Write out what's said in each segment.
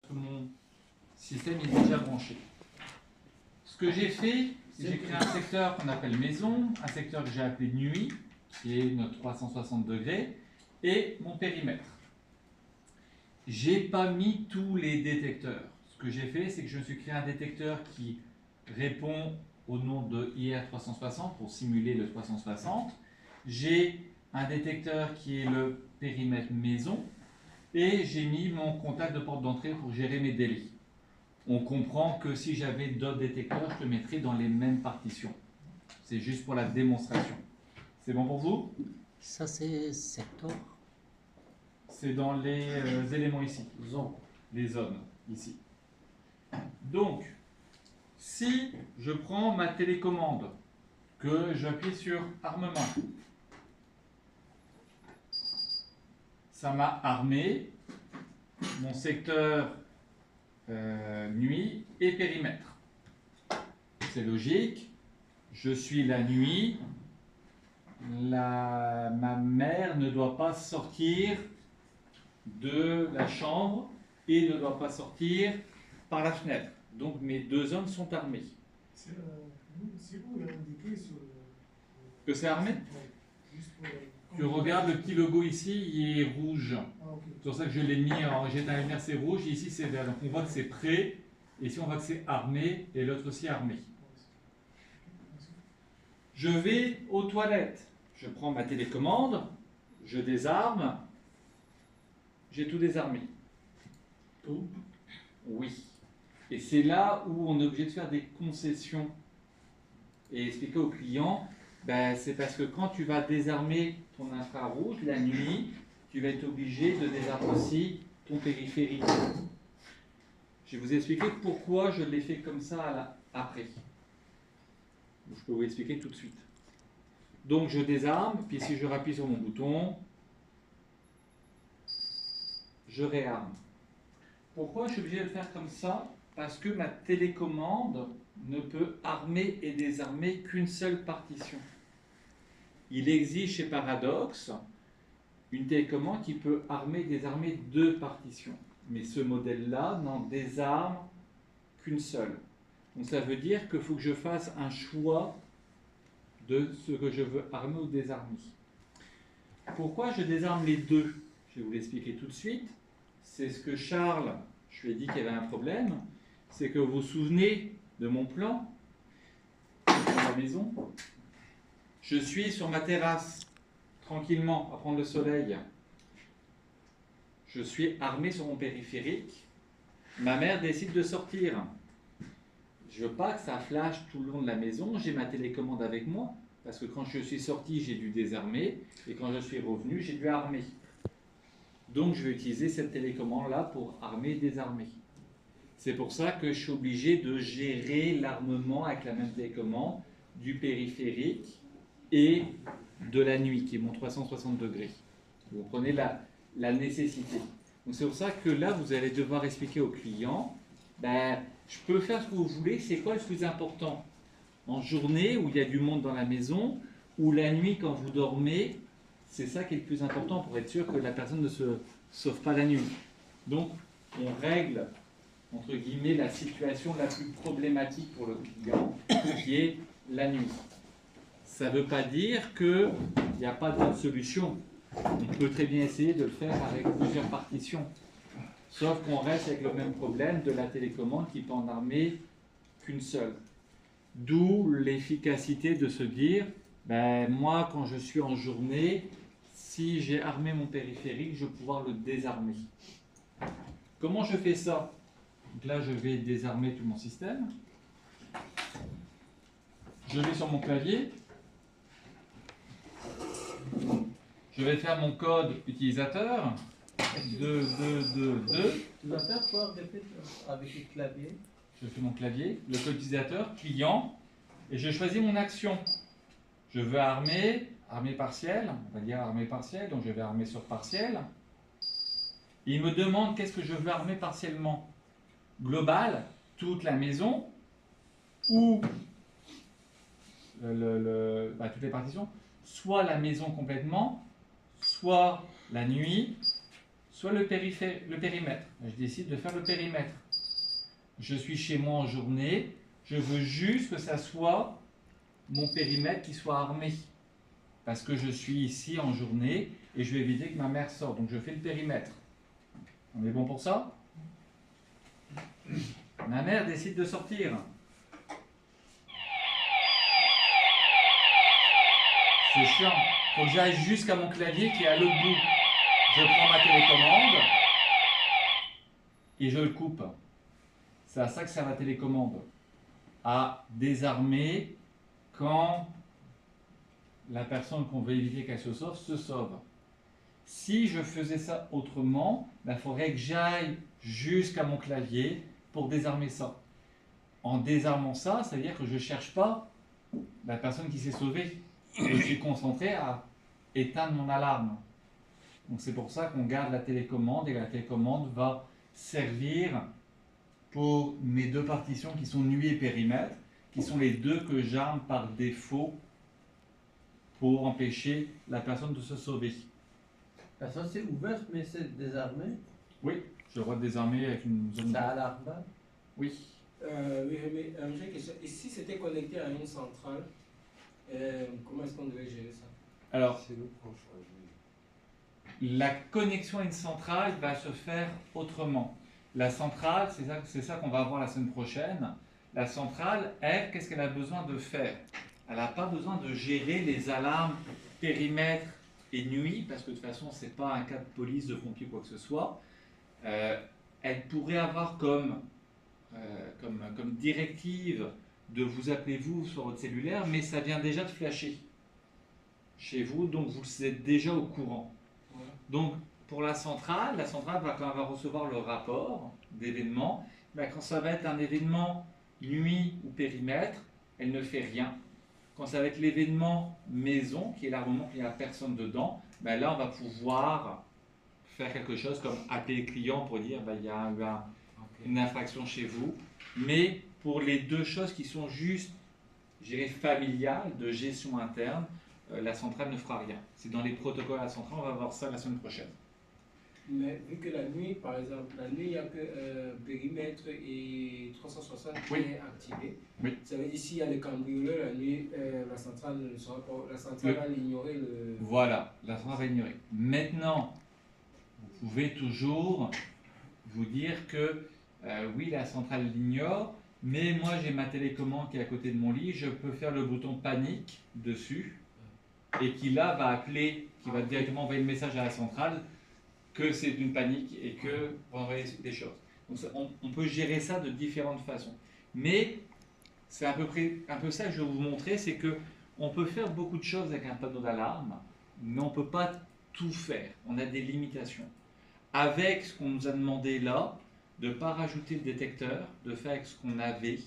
que mon système est déjà branché. Ce que j'ai fait, c'est que j'ai créé un secteur qu'on appelle maison, un secteur que j'ai appelé nuit, qui est notre 360 degrés, et mon périmètre. J'ai pas mis tous les détecteurs. Ce que j'ai fait, c'est que je me suis créé un détecteur qui répond au nom de IR360 pour simuler le 360. J'ai un détecteur qui est le périmètre maison et j'ai mis mon contact de porte d'entrée pour gérer mes délais. On comprend que si j'avais d'autres détecteurs, je le mettrais dans les mêmes partitions. C'est juste pour la démonstration. C'est bon pour vous? Ça, c'est secteur. C'est dans les éléments ici. Les zones ici. Donc, si je prends ma télécommande, que j'appuie sur armement, ça m'a armé mon secteur nuit et périmètre. C'est logique. Je suis la nuit. Ma mère ne doit pas sortir de la chambre et ne doit pas sortir par la fenêtre. Donc mes deux zones sont armées. C'est où il a indiqué sur Que c'est armé? juste pour, Tu regardes le petit logo ici, il est rouge. Ah, ok. C'est pour ça que je l'ai mis en j'ai la lumière, c'est rouge, et ici c'est vert. Donc on voit que c'est prêt, et ici on voit que c'est armé, et l'autre aussi armé. Je vais aux toilettes. Je prends ma télécommande, je désarme, j'ai tout désarmé. Tout. Oui. Et c'est là où on est obligé de faire des concessions et expliquer au client, ben, c'est parce que quand tu vas désarmer ton infrarouge la nuit, tu vas être obligé de désarmer aussi ton périphérique. Je vais vous expliquer pourquoi je l'ai fait comme ça après. Je peux vous expliquer tout de suite. Donc je désarme, puis si je rappuie sur mon bouton, je réarme. Pourquoi je suis obligé de le faire comme ça? Parce que ma télécommande ne peut armer et désarmer qu'une seule partition. Il existe chez Paradox une télécommande qui peut armer et désarmer deux partitions. Mais ce modèle-là n'en désarme qu'une seule. Donc ça veut dire qu'il faut que je fasse un choix de ce que je veux armer ou désarmer. Pourquoi je désarme les deux? Je vais vous l'expliquer tout de suite. C'est ce que Charles, je lui ai dit qu'il y avait un problème. C'est que vous vous souvenez de mon plan dans la maison. Je suis sur ma terrasse, tranquillement, à prendre le soleil. Je suis armé sur mon périphérique. Ma mère décide de sortir. Je veux pas que ça flash tout le long de la maison. J'ai ma télécommande avec moi. Parce que quand je suis sorti, j'ai dû désarmer. Et quand je suis revenu, j'ai dû armer. Donc je vais utiliser cette télécommande-là pour armer et désarmer. C'est pour ça que je suis obligé de gérer l'armement avec la même télécommande du périphérique et de la nuit, qui est mon 360 degrés. Vous comprenez la nécessité. Donc c'est pour ça que là, vous allez devoir expliquer au client, ben, je peux faire ce que vous voulez, c'est quoi le plus important? En journée, où il y a du monde dans la maison, ou la nuit, quand vous dormez, c'est ça qui est le plus important pour être sûr que la personne ne se sauve pas la nuit. Donc, on règle, entre guillemets, la situation la plus problématique pour le client, qui est la nuit. Ça ne veut pas dire qu'il n'y a pas d'autre solution. On peut très bien essayer de le faire avec plusieurs partitions. Sauf qu'on reste avec le même problème de la télécommande qui peut en armer qu'une seule. D'où l'efficacité de se dire, ben, moi quand je suis en journée, si j'ai armé mon périphérique, je vais pouvoir le désarmer. Comment je fais ça? Donc là, je vais désarmer tout mon système. Je vais sur mon clavier. Je vais faire mon code utilisateur. 2, 2, 2, 2. Tu vas faire quoi avec le clavier? Je fais mon clavier, le code utilisateur, client, et je choisis mon action. Je veux armer partiel, on va dire armer partiel, donc je vais armer sur partiel. Et il me demande qu'est-ce que je veux armer partiellement. Global, toute la maison, ou toutes les partitions, soit la maison complètement, soit la nuit, soit le périmètre. Je décide de faire le périmètre. Je suis chez moi en journée, je veux juste que ça soit mon périmètre qui soit armé. Parce que je suis ici en journée et je vais éviter que ma mère sorte. Donc je fais le périmètre. On est bon pour ça? Ma mère décide de sortir. C'est chiant. Il faut que j'aille jusqu'à mon clavier qui est à l'autre bout. Je prends ma télécommande et je le coupe. C'est à ça que sert la télécommande. À désarmer quand la personne qu'on veut éviter qu'elle se sauve. Si je faisais ça autrement, il faudrait que j'aille jusqu'à mon clavier pour désarmer ça. En désarmant ça, ça veut dire que je ne cherche pas la personne qui s'est sauvée. Je suis concentré à éteindre mon alarme. Donc c'est pour ça qu'on garde la télécommande et la télécommande va servir pour mes deux partitions qui sont nuit et périmètre, qui sont les deux que j'arme par défaut pour empêcher la personne de se sauver. Ça c'est ouvert mais c'est désarmé. Oui, je dois désarmer avec une zone. Ça alarme pas. Oui. Oui, mais j'ai une question. Et si c'était connecté à une centrale, comment est-ce qu'on devait gérer ça? Alors, la connexion à une centrale va se faire autrement. La centrale, c'est ça qu'on va voir la semaine prochaine. La centrale, elle, qu'est-ce qu'elle a besoin de faire? Elle n'a pas besoin de gérer les alarmes périmètre et nuit, parce que de toute façon, ce n'est pas un cas de police, de pompier, quoi que ce soit. Elle pourrait avoir comme directive de vous appeler vous sur votre cellulaire, mais ça vient déjà de flasher chez vous, donc vous êtes déjà au courant. Ouais. Donc pour la centrale va quand elle va recevoir le rapport d'événement, quand ça va être un événement nuit ou périmètre, elle ne fait rien. Quand ça va être l'événement maison, qui est là au moment qu'il n'y a personne dedans, là on va pouvoir faire quelque chose comme appeler les clients pour dire il y a eu une infraction chez vous. Mais pour les deux choses qui sont juste, je dirais, familiales, de gestion interne, la centrale ne fera rien. C'est dans les protocoles à la centrale, on va voir ça la semaine prochaine. Mais vu que la nuit, par exemple, la nuit, il n'y a que périmètre et 360 qui Oui. est activé. Oui. Ça veut dire s'il y a des cambrioleurs la nuit, la centrale ne sera pas. La centrale va ignorer le. Voilà, la centrale va ignorer. Maintenant, vous pouvez toujours vous dire que oui, la centrale l'ignore, mais moi j'ai ma télécommande qui est à côté de mon lit, je peux faire le bouton panique dessus et qui là va appeler, qui va directement envoyer le message à la centrale que c'est une panique et que vous envoyez des choses. Donc ça, on peut gérer ça de différentes façons. Mais c'est un peu ça que je vais vous montrer, c'est que on peut faire beaucoup de choses avec un panneau d'alarme, mais on ne peut pas tout faire. On a des limitations. Avec ce qu'on nous a demandé là, de ne pas rajouter le détecteur, de faire avec ce qu'on avait,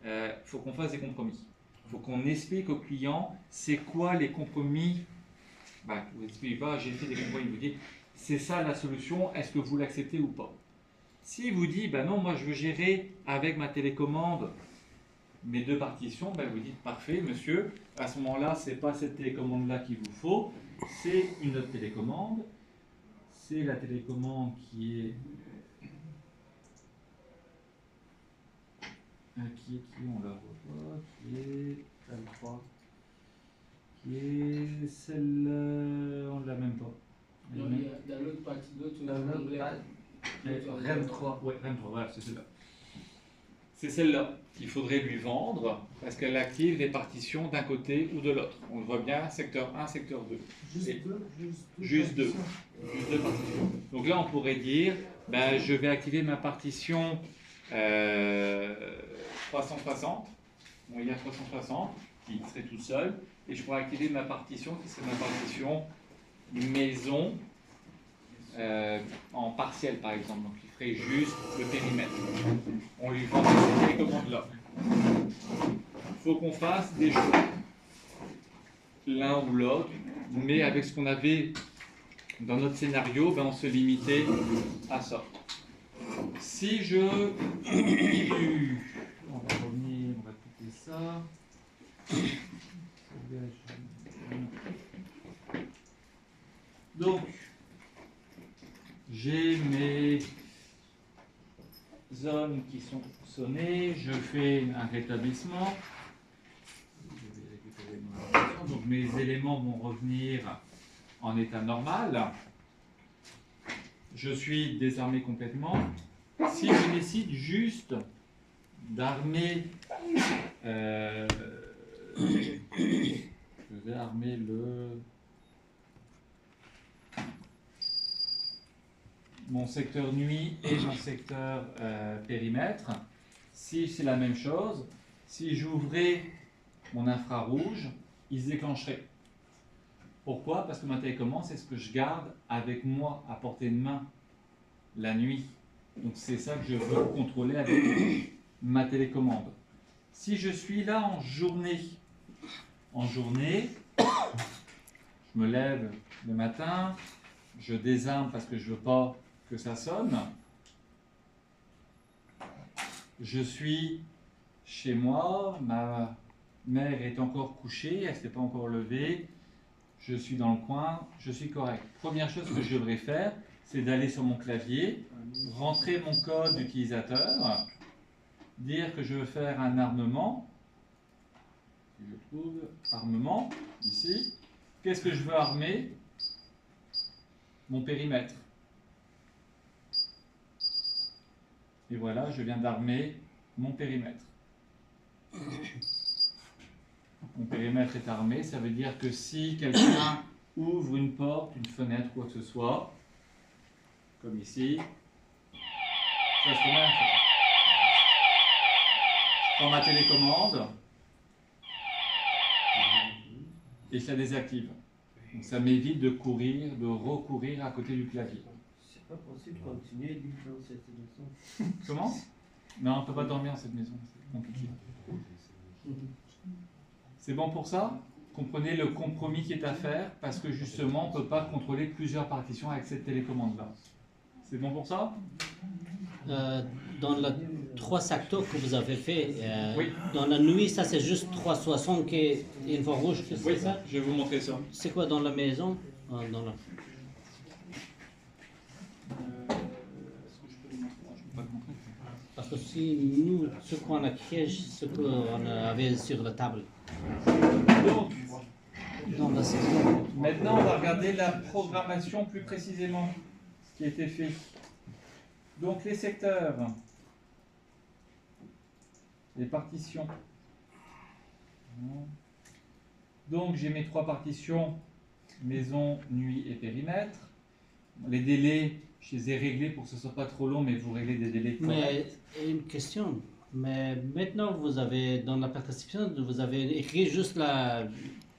il faut qu'on fasse des compromis. Il faut qu'on explique au client c'est quoi les compromis. Vous expliquez pas, j'ai fait des compromis, vous dites c'est ça la solution, est-ce que vous l'acceptez ou pas? S'il vous dit non, moi je veux gérer avec ma télécommande mes deux partitions, vous dites parfait monsieur, à ce moment-là, c'est pas cette télécommande-là qu'il vous faut, c'est une autre télécommande, c'est la télécommande qui est on la revoit, qui est qui est celle, on ne l'a même pas. Non, il y a dans l'autre partie, REM 3. Oui, REM 3, voilà, c'est celle-là. C'est celle-là qu'il faudrait lui vendre parce qu'elle active les partitions d'un côté ou de l'autre. On le voit bien, secteur 1, secteur 2. Juste deux partitions. Donc là, on pourrait dire, je vais activer ma partition 360. Bon, il y a 360 qui serait tout seul. Et je pourrais activer ma partition qui serait ma partition maison en partiel, par exemple. Donc, il ferait juste le périmètre. On lui vend ces télécommandes-là. Il faut qu'on fasse des choix, l'un ou l'autre, mais avec ce qu'on avait dans notre scénario, on se limitait à ça. Si je... On va revenir, on va couper ça. Donc, J'ai mes zones qui sont sonnées. Je fais un rétablissement. Je vais récupérer mon information. Donc mes éléments vont revenir en état normal. Je suis désarmé complètement. Si je décide juste d'armer, je vais armer mon secteur nuit et mon secteur périmètre. Si c'est la même chose, si j'ouvrais mon infrarouge, il se déclencherait. Pourquoi? Parce que ma télécommande, c'est ce que je garde avec moi à portée de main la nuit. Donc c'est ça que je veux contrôler avec ma télécommande. Si je suis là en journée, je me lève le matin, je désarme parce que je ne veux pas que ça sonne. Je suis chez moi, ma mère est encore couchée, elle ne s'est pas encore levée, je suis dans le coin, je suis correct. Première chose que je devrais faire, c'est d'aller sur mon clavier, rentrer mon code d'utilisateur, dire que je veux faire un armement. Je trouve armement, ici. Qu'est-ce que je veux armer? Mon périmètre. Et voilà, je viens d'armer mon périmètre. Mon périmètre est armé, ça veut dire que si quelqu'un ouvre une porte, une fenêtre, quoi que ce soit, comme ici, ça se remet. Je prends ma télécommande et ça désactive. Donc ça m'évite de recourir à côté du clavier. C'est pas possible de continuer à vivre dans cette maison. Comment? Non, on ne peut pas dormir dans cette maison, c'est compliqué. C'est bon pour ça? Comprenez le compromis qui est à faire, parce que justement, on ne peut pas contrôler plusieurs partitions avec cette télécommande-là. C'est bon pour ça? Dans les 3 secteurs que vous avez fait, Oui. dans la nuit, ça c'est juste 360 qui est une fois rouge, c'est Oui, ça? je vais vous montrer ça. C'est quoi dans la maison? Dans la... Est-ce que je peux le montrer? Je ne peux pas le montrer. Parce que si nous, ce qu'on a créé, ce qu'on avait sur la table, Donc, dans la saison, maintenant, on va regarder la programmation plus précisément, ce qui a été fait. Donc, les secteurs, les partitions. Donc, j'ai mes 3 partitions, maison, nuit et périmètre. Les délais, je les ai réglés pour que ce ne soit pas trop long, mais vous réglez des délais corrects. mais une question. Mais maintenant, vous avez, dans la participation, vous avez écrit juste la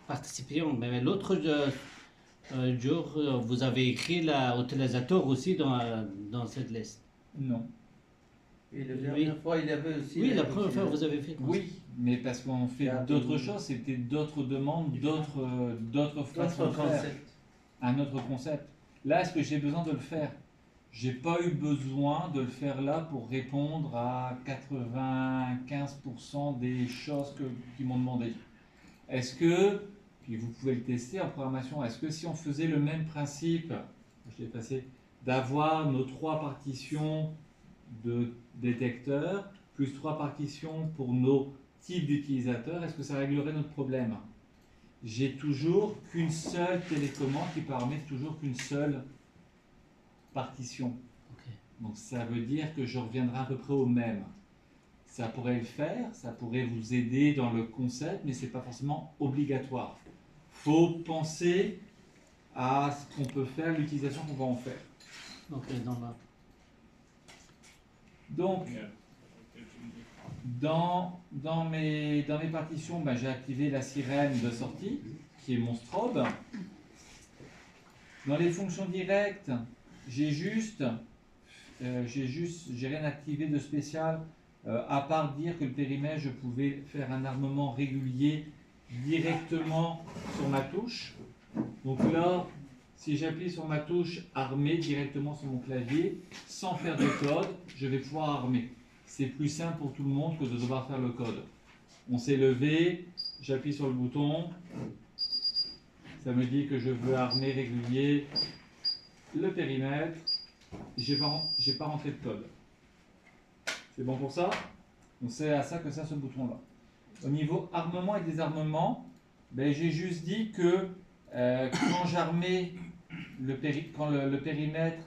participation. Mais l'autre jour, vous avez écrit l'utilisateur aussi dans cette liste. Non. Et la dernière fois, il y avait aussi. Oui, la première fois, vous avez fait comme ça. Oui, mais parce qu'on fait d'autres choses, c'était d'autres demandes, d'autres façons de faire. concept. Un autre concept. Là, est-ce que j'ai besoin de le faire? J'ai pas eu besoin de le faire là pour répondre à 95% des choses qu'ils m'ont demandé. Est-ce que, puis vous pouvez le tester en programmation, est-ce que si on faisait le même principe, je l'ai passé, d'avoir nos 3 partitions de détecteurs, plus 3 partitions pour nos types d'utilisateurs, est-ce que ça réglerait notre problème? J'ai toujours qu'une seule télécommande qui permet toujours qu'une seule partition. Ok. Donc ça veut dire que je reviendrai à peu près au même. Ça pourrait le faire, ça pourrait vous aider dans le concept, mais ce n'est pas forcément obligatoire. Il faut penser à ce qu'on peut faire, l'utilisation qu'on va en faire. Ok, dans la... Donc, dans mes partitions, ben, j'ai activé la sirène de sortie, qui est mon strobe. Dans les fonctions directes, j'ai rien activé de spécial, à part dire que le périmètre, je pouvais faire un armement régulier directement sur ma touche. Donc là, si j'appuie sur ma touche armée directement sur mon clavier, sans faire de code, je vais pouvoir armer. C'est plus simple pour tout le monde que de devoir faire le code. On s'est levé, j'appuie sur le bouton, ça me dit que je veux armer régulier le périmètre, j'ai pas rentré de code. C'est bon pour ça? Donc c'est à ça que sert ce bouton-là. Au niveau armement et désarmement, ben, j'ai juste dit que quand j'armais quand le périmètre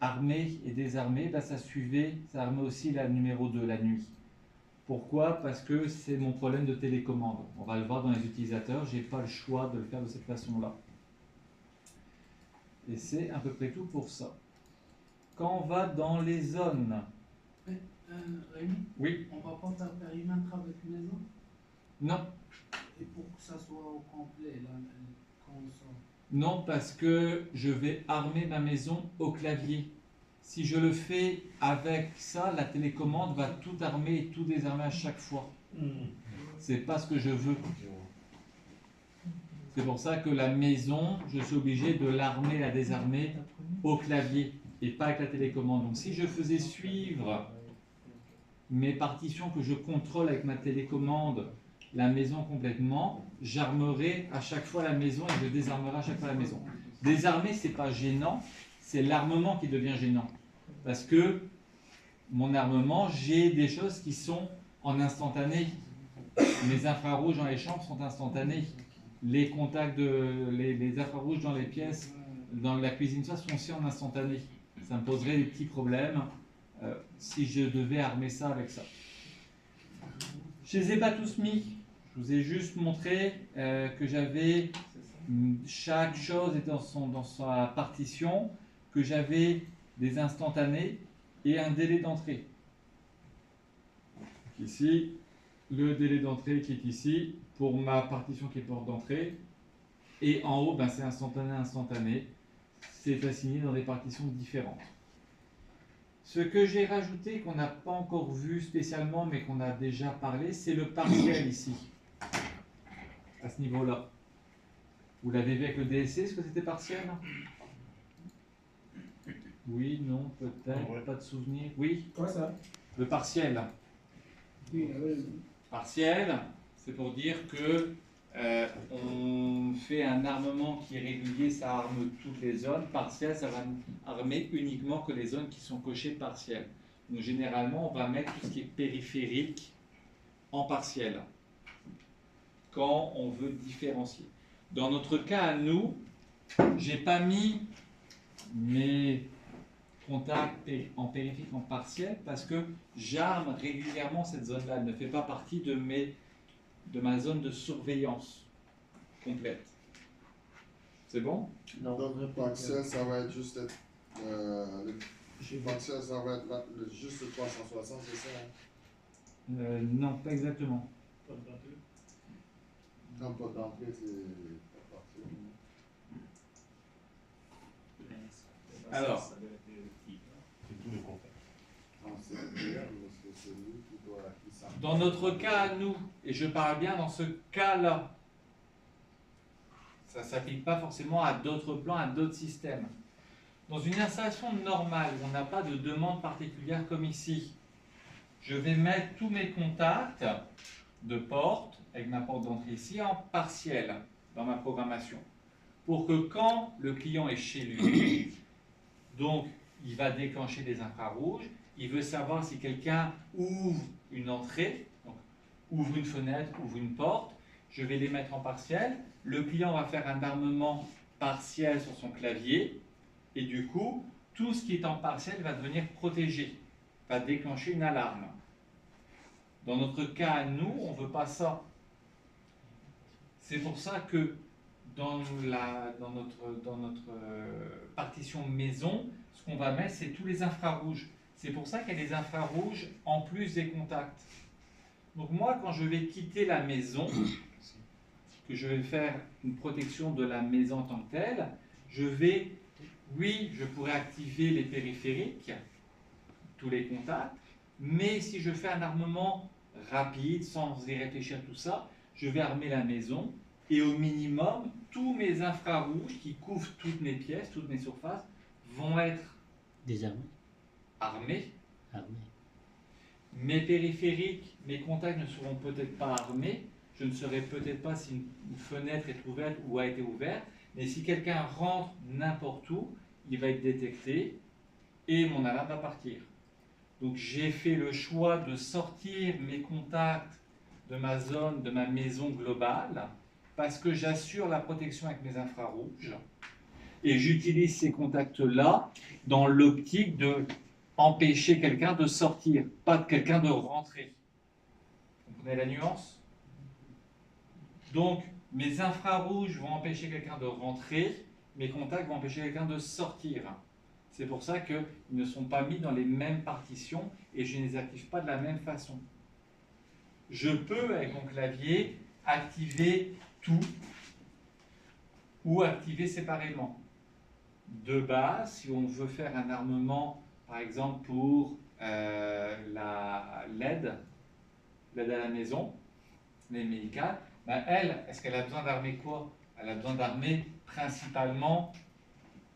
armé et désarmé, ben, ça armait aussi la numéro 2 la nuit. Pourquoi? Parce que c'est mon problème de télécommande. On va le voir dans les utilisateurs, j'ai pas le choix de le faire de cette façon-là. Et c'est à peu près tout pour ça. Quand on va dans les zones, Rémi, oui, on va pas faire périmètre avec maison non, et pour que ça soit au complet là, quand on sort. non, parce que je vais armer ma maison au clavier. Si je le fais avec ça, la télécommande va tout armer et tout désarmer à chaque fois. C'est pas ce que je veux. C'est pour ça que la maison, je suis obligé de l'armer, la désarmer au clavier et pas avec la télécommande. Donc si je faisais suivre mes partitions que je contrôle avec ma télécommande, la maison complètement, j'armerai à chaque fois la maison et je désarmerai à chaque fois la maison. Désarmer, c'est pas gênant, c'est l'armement qui devient gênant. Parce que mon armement, j'ai des choses qui sont en instantané. Mes infrarouges dans les chambres sont instantanés. Les contacts les infrarouges dans les pièces, dans la cuisine, ça sont aussi en instantané. Ça me poserait des petits problèmes si je devais armer ça avec ça. Je ne les ai pas tous mis. Je vous ai juste montré que j'avais chaque chose était dans sa partition, que j'avais des instantanés et un délai d'entrée. Ici, le délai d'entrée qui est ici pour ma partition qui est porte d'entrée. Et en haut, ben, c'est instantané. C'est assigné dans des partitions différentes. Ce que j'ai rajouté, qu'on n'a pas encore vu spécialement, mais qu'on a déjà parlé, c'est le partiel ici, à ce niveau-là. Vous l'avez vu avec le DSC, ce que c'était partiel? Oui, non, peut-être, Ouais. pas de souvenir. Oui, Quoi ça? le partiel. Oui, Partiel, c'est pour dire que on fait un armement qui est régulier, ça arme toutes les zones. Partiel, ça va armer uniquement que les zones qui sont cochées partiel. Donc généralement, on va mettre tout ce qui est périphérique en partiel quand on veut différencier. Dans notre cas à nous, j'ai pas mis mes contacts en périphérique en partiel parce que j'arme régulièrement cette zone-là. Elle ne fait pas partie de ma zone de surveillance complète. C'est bon? Non, Donc, répète. partiel, ça va être juste le partiel, ça va être juste le 360, c'est ça? Hein? Non, pas exactement. Comme pas d'entrée, c'est pas partiel. Alors, C'est tout le contexte. Ah, c'est agréable parce que c'est lui qui s'en. dans notre cas à nous, et je parle bien dans ce cas-là, ça ne s'applique pas forcément à d'autres plans, à d'autres systèmes. Dans une installation normale, où on n'a pas de demande particulière comme ici, je vais mettre tous mes contacts de porte, avec ma porte d'entrée ici, en partiel dans ma programmation. Pour que quand le client est chez lui, donc il va déclencher des infrarouges, il veut savoir si quelqu'un ouvre une entrée, donc ouvre une fenêtre, ouvre une porte, je vais les mettre en partiel. Le client va faire un armement partiel sur son clavier, et du coup, tout ce qui est en partiel va devenir protégé, va déclencher une alarme. Dans notre cas, nous, on ne veut pas ça. C'est pour ça que dans notre partition maison, ce qu'on va mettre, c'est tous les infrarouges. C'est pour ça qu'il y a des infrarouges en plus des contacts. Donc moi, quand je vais quitter la maison, que je vais faire une protection de la maison en tant que telle, je pourrais activer les périphériques, tous les contacts, mais si je fais un armement rapide, sans y réfléchir tout ça, je vais armer la maison et au minimum, tous mes infrarouges qui couvrent toutes mes pièces, toutes mes surfaces, vont être Désarmé. armés. Armé. Mes périphériques, mes contacts ne seront peut-être pas armés. Je ne saurai peut-être pas si une fenêtre est ouverte ou a été ouverte. Mais si quelqu'un rentre n'importe où, il va être détecté et mon alarme va partir. Donc j'ai fait le choix de sortir mes contacts de ma zone, de ma maison globale, parce que j'assure la protection avec mes infrarouges. Et j'utilise ces contacts-là dans l'optique de empêcher quelqu'un de sortir, pas de quelqu'un de rentrer. Vous comprenez la nuance? Donc, mes infrarouges vont empêcher quelqu'un de rentrer, mes contacts vont empêcher quelqu'un de sortir. C'est pour ça qu'ils ne sont pas mis dans les mêmes partitions et je ne les active pas de la même façon. Je peux, avec mon clavier, activer tout ou activer séparément. De base, si on veut faire un armement, par exemple pour l'aide à la maison, l'aide médicale, ben elle, est-ce qu'elle a besoin d'armer quoi? Elle a besoin d'armer principalement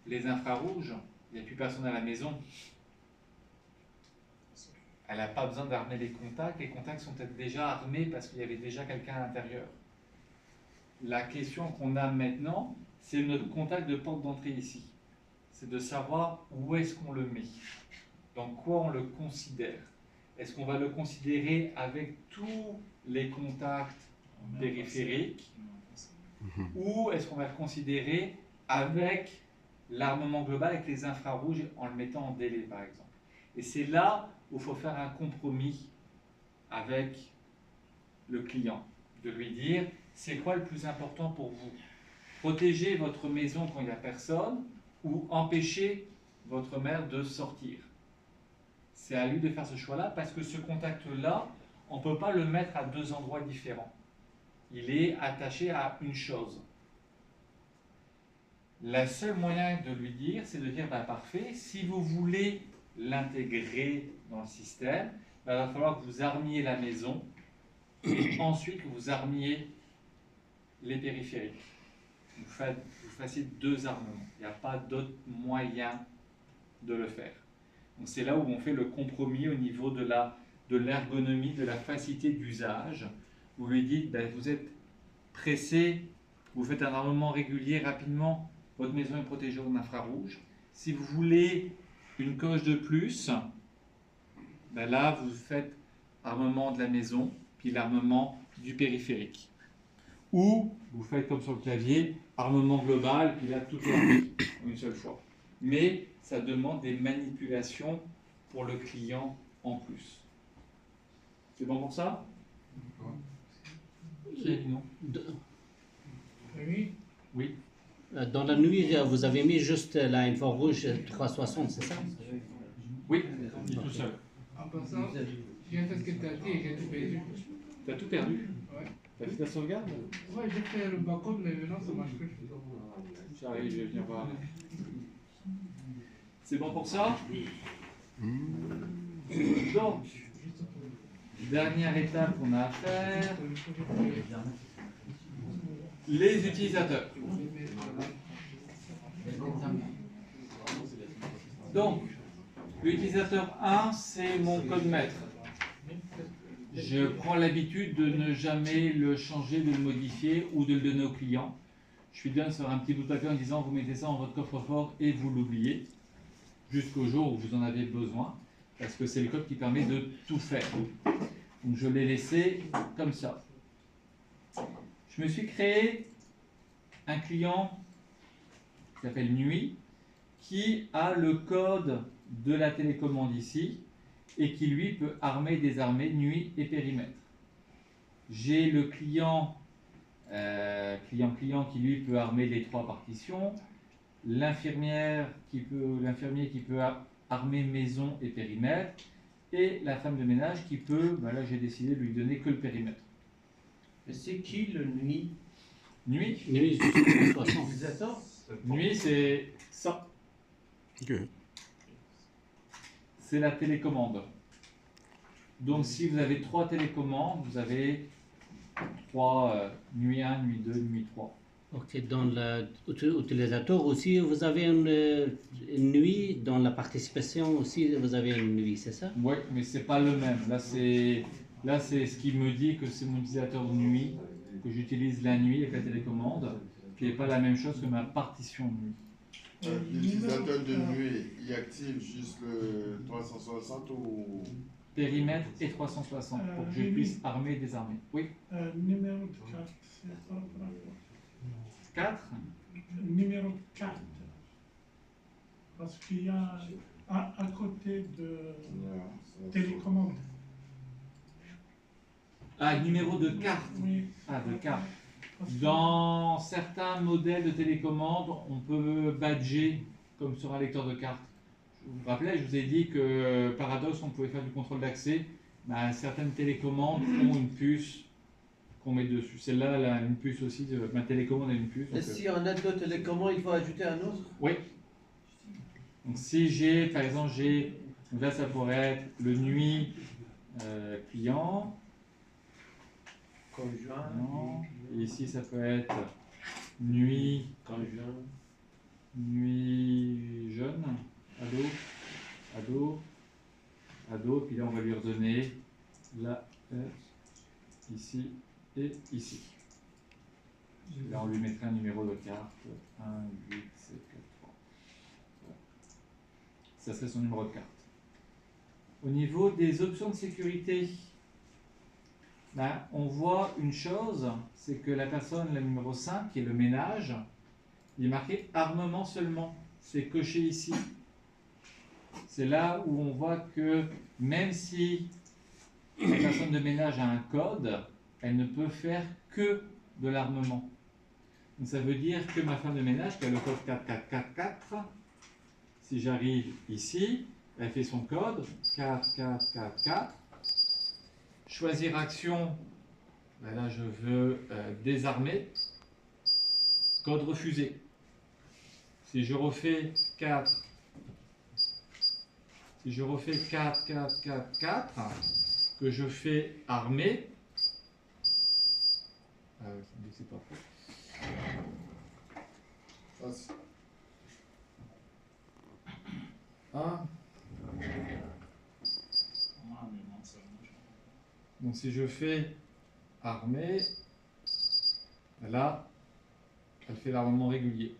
les infrarouges. Il n'y a plus personne à la maison. Elle n'a pas besoin d'armer les contacts. Les contacts sont peut-être déjà armés parce qu'il y avait déjà quelqu'un à l'intérieur. La question qu'on a maintenant, c'est notre contact de porte d'entrée ici. C'est de savoir où est-ce qu'on le met. Dans quoi on le considère. Est-ce qu'on va le considérer avec tous les contacts périphériques ou est-ce qu'on va le considérer avec l'armement global, avec les infrarouges, en le mettant en délai, par exemple. Et c'est là où il faut faire un compromis avec le client, de lui dire, c'est quoi le plus important pour vous? Protéger votre maison quand il n'y a personne ou empêcher votre mère de sortir? C'est à lui de faire ce choix-là parce que ce contact-là, on ne peut pas le mettre à deux endroits différents. Il est attaché à une chose. Le seul moyen de lui dire, c'est de dire, bah, parfait, si vous voulez l'intégrer dans le système, bah, il va falloir que vous armiez la maison et ensuite que vous armiez les périphériques. Vous fassiez deux armements. Il n'y a pas d'autre moyen de le faire. Donc c'est là où on fait le compromis au niveau de l'ergonomie, de la facilité d'usage. Vous lui dites, ben, vous êtes pressé, vous faites un armement régulier rapidement, votre maison est protégée en infrarouge. Si vous voulez une coche de plus, ben là vous faites armement de la maison, puis l'armement du périphérique. Ou vous faites comme sur le clavier, armement global, puis là tout est armé une seule fois. Mais ça demande des manipulations pour le client en plus. C'est bon pour ça? Non. Oui. Oui. Dans la nuit, vous avez mis juste l'infrarouge 360, c'est ça? Oui, il est tout seul. En passant, je viens de faire ce que tu as dit et j'ai tout perdu. T'as tout perdu? Ouais. T'as fait ta sauvegarde? Ouais, j'ai fait le backup, mais maintenant ça marche plus. J'arrive, je vais venir voir. C'est bon pour ça? Donc, dernière étape qu'on a à faire, les utilisateurs. Donc, l'utilisateur 1, c'est mon code maître. Je prends l'habitude de ne jamais le changer, de le modifier ou de le donner au client. Je lui donne sur un petit bout de papier en disant vous mettez ça dans votre coffre-fort et vous l'oubliez jusqu'au jour où vous en avez besoin parce que c'est le code qui permet de tout faire. Donc je l'ai laissé comme ça. Je me suis créé un client qui s'appelle Nuit qui a le code de la télécommande ici et qui lui peut armer, désarmer nuit et périmètre. J'ai le client qui lui peut armer les trois partitions, l'infirmier qui peut armer maison et périmètre, et la femme de ménage qui peut, ben là j'ai décidé de lui donner que le périmètre. Mais c'est qui le nuit? Nuit, Nuit, juste 360. Utilisateur? nuit c'est ça. Ok. C'est la télécommande. Donc si vous avez trois télécommandes, vous avez trois nuit 1, nuit 2, nuit 3. Ok, dans l'utilisateur aussi, vous avez une nuit, dans la participation aussi, vous avez une nuit, c'est ça? Oui, mais c'est pas le même. Là c'est ce qui me dit que c'est mon utilisateur de nuit, que j'utilise la nuit avec la télécommande, qui n'est pas la même chose que ma partition de nuit. L'utilisateur de nuit, il active juste le 360 ou... Périmètre et 360 pour que je puisse armer et désarmer. Oui, Numéro de carte, c'est par rapport à quoi? 4. Numéro de carte. Parce qu'il y a à côté de télécommande. Ah, numéro de carte. Oui. Ah, de carte. Parce que- Dans certains modèles de télécommande, on peut badger comme sur un lecteur de carte. Vous vous rappelez, je vous ai dit que Paradox, on pouvait faire du contrôle d'accès. Bah, certaines télécommandes ont une puce qu'on met dessus. Celle-là, elle a une puce aussi. Ma télécommande a une puce. Et Donc, si on a deux télécommandes, il faut ajouter un autre? oui. Donc si j'ai, par exemple, donc là ça pourrait être le nuit client. Conjoint. Non. Et ici ça peut être nuit Conjoint. jeune, ado, puis là on va lui redonner la ici et ici. Là on lui mettrait un numéro de carte 1, 8, 7, 4, 3. Ça serait son numéro de carte. Au niveau des options de sécurité, ben, on voit une chose, c'est que la personne, le numéro 5, qui est le ménage, il est marqué armement seulement. C'est coché ici. C'est là où on voit que même si la personne de ménage a un code, elle ne peut faire que de l'armement. Donc ça veut dire que ma femme de ménage, qui a le code 4444, si j'arrive ici, elle fait son code 4444. Choisir action, ben là je veux désarmer. Code refusé. Si je refais 4, si je refais 4, 4, 4, 4, que je fais armer, c'est pas faux. Ça, c'est- Ah. Donc si je fais armer, là, elle fait l'armement régulier.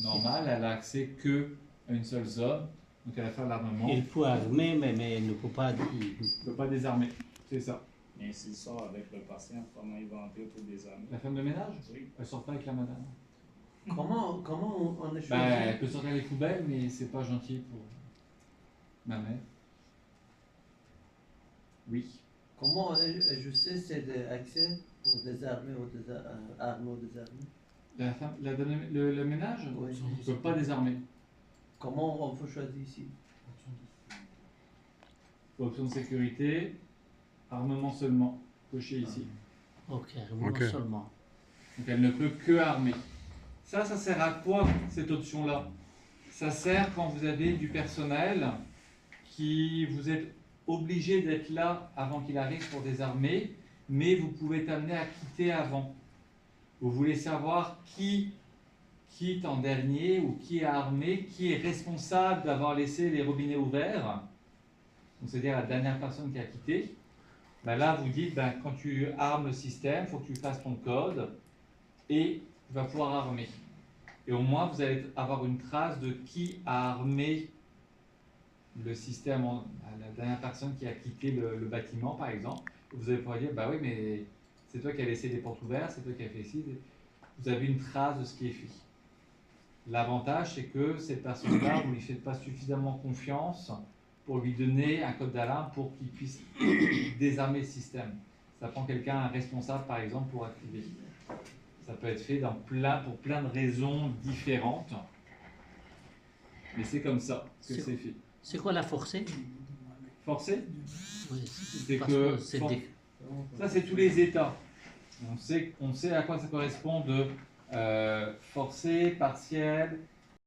Normal, elle a accès que à une seule zone, donc elle va faire l'armement. Il peut armer, mais il ne peut pas. Il ne peut pas désarmer, c'est ça. Mais s'il sort avec le patient, comment il va entrer pour désarmer? La femme de ménage, Oui. elle sort pas avec la madame. Comment on a choisi? Ben, elle peut sortir les poubelles, mais c'est pas gentil pour ma mère. Oui. Comment on a ajusté cet accès pour désarmer ou armer ou désarmer? La femme, le ménage Oui. ne peut pas désarmer. Comment on peut choisir ici? Option de sécurité, armement seulement, coché ici. Ok, armement Ok. seulement. Donc elle ne peut que armer. Ça sert à quoi cette option-là? Ça sert quand vous avez du personnel qui vous êtes obligé d'être là avant qu'il arrive pour désarmer, mais vous pouvez être amené à quitter avant. Vous voulez savoir qui quitte en dernier ou qui est armé, qui est responsable d'avoir laissé les robinets ouverts. Donc c'est-à-dire la dernière personne qui a quitté. Ben là, vous dites, ben, quand tu armes le système, il faut que tu fasses ton code et tu vas pouvoir armer. Et au moins, vous allez avoir une trace de qui a armé le système, la dernière personne qui a quitté le bâtiment, par exemple. Vous allez pouvoir dire, bah oui, mais c'est toi qui as laissé les portes ouvertes, c'est toi qui as fait ci. Vous avez une trace de ce qui est fait. L'avantage, c'est que cette personne-là, vous ne lui faites pas suffisamment confiance pour lui donner un code d'alarme pour qu'il puisse désarmer le système. Ça prend quelqu'un, un responsable, par exemple, pour activer. Ça peut être fait pour plein de raisons différentes. Mais c'est comme ça que c'est fait. C'est quoi la forcée? Forcé, Oui, c'est parce que c'est ça c'est tous les états. On sait à quoi ça correspond de forcé, partiel,